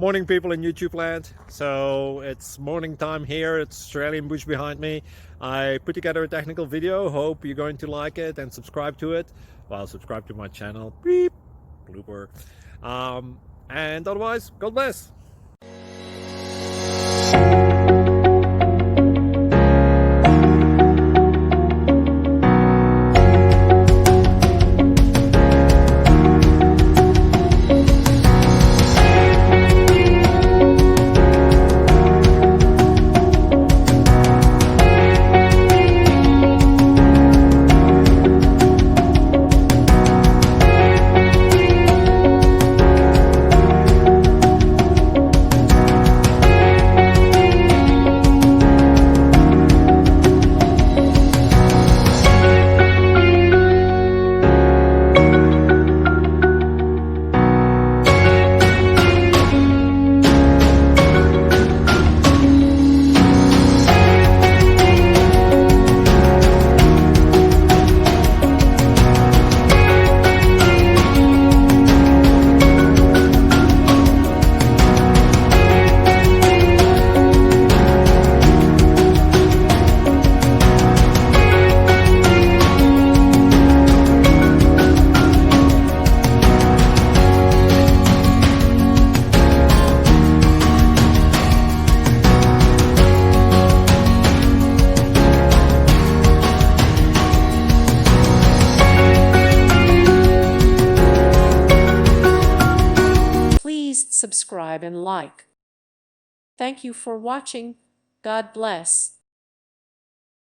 Morning, people in YouTube land. So it's morning time here. It's Australian bush behind me. I put together a technical video. Hope you're going to like it and subscribe to it. Well, subscribe to my channel. Beep. Blooper. And otherwise, God bless. Please subscribe and like. Thank you for watching. God bless.